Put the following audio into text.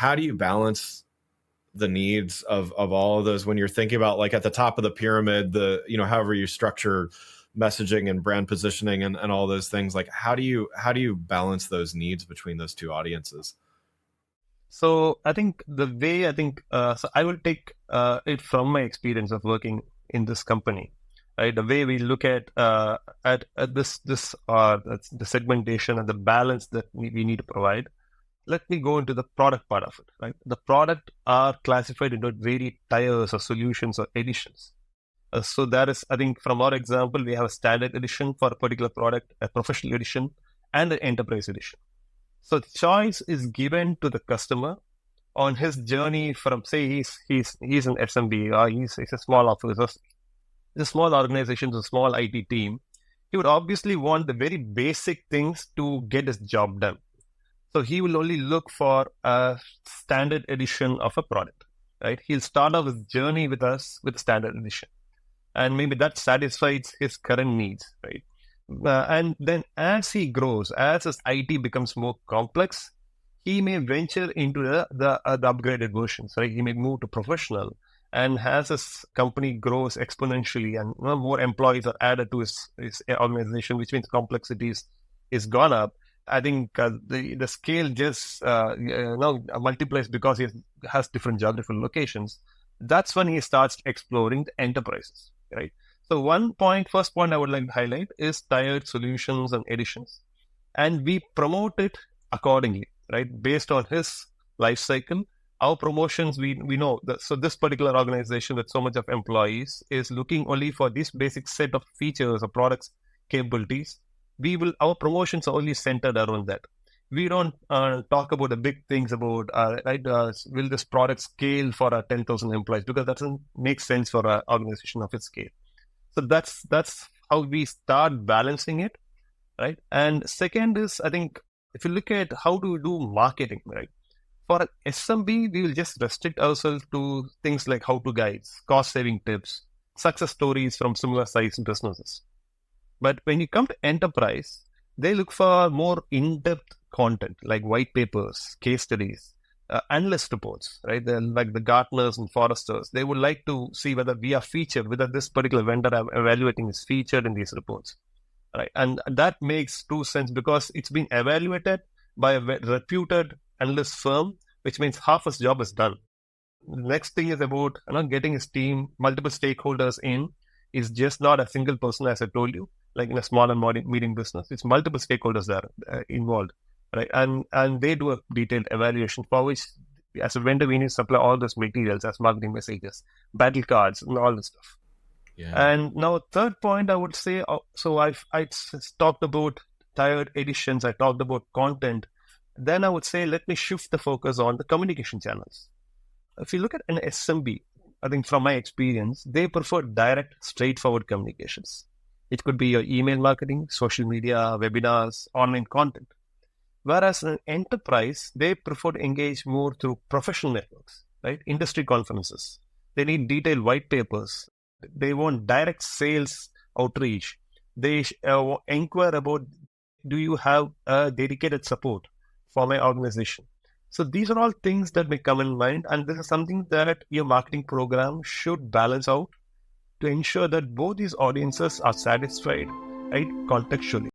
how do you balance the needs of all of those when you're thinking about like at the top of the pyramid, however you structure messaging and brand positioning and all those things, like how do you balance those needs between those two audiences? So I think so I will take it from my experience of working in this company, right? The way we look at the segmentation and the balance that we need to provide. Let me go into the product part of it, right? The product are classified into various tiers or solutions or editions. So that is, I think from our example, we have a standard edition for a particular product, a professional edition, and an enterprise edition. So choice is given to the customer on his journey from, say, he's an SMB or he's a small office, a small organization, a small IT team. He would obviously want the very basic things to get his job done. So he will only look for a standard edition of a product, right? He'll start off his journey with us with a standard edition. And maybe that satisfies his current needs, right? And then as he grows, as his IT becomes more complex, he may venture into the upgraded versions, right? He may move to professional. And as his company grows exponentially and more employees are added to his organization, which means complexity is gone up, I think the scale just multiplies because he has different geographical locations. That's when he starts exploring the enterprises, right? So first point I would like to highlight is tiered solutions and editions. And we promote it accordingly, right? Based on his life cycle, our promotions, we know that, so this particular organization with so much of employees is looking only for this basic set of features or products capabilities. Our promotions are only centered around that. We don't talk about the big things about, will this product scale for 10,000 employees? Because that doesn't make sense for an organization of its scale. So that's how we start balancing it, right? And second is, I think, if you look at how to do marketing, right? For SMB, we will just restrict ourselves to things like how-to guides, cost-saving tips, success stories from similar-sized businesses. But when you come to enterprise, they look for more in-depth content like white papers, case studies, analyst reports, right? They're like the Gartners and Forresters. They would like to see whether we are featured, whether this particular vendor I'm evaluating is featured in these reports, right? And that makes true sense because it's been evaluated by a reputed analyst firm, which means half his job is done. The next thing is about getting his team, multiple stakeholders in. Is just not a single person, as I told you, like in a small and medium business. It's multiple stakeholders that are involved, right? And they do a detailed evaluation for which, as a vendor, we need to supply all those materials as marketing messages, battle cards, and all this stuff. Yeah. And now, third point, I would say, so I talked about tiered editions, I talked about content. Then I would say, let me shift the focus on the communication channels. If you look at an SMB, I think from my experience, they prefer direct, straightforward communications. It could be your email marketing, social media, webinars, online content. Whereas an enterprise, they prefer to engage more through professional networks, right? Industry conferences. They need detailed white papers. They want direct sales outreach. They inquire about, do you have a dedicated support for my organization? So these are all things that may come in mind, and this is something that your marketing program should balance out to ensure that both these audiences are satisfied, right, contextually.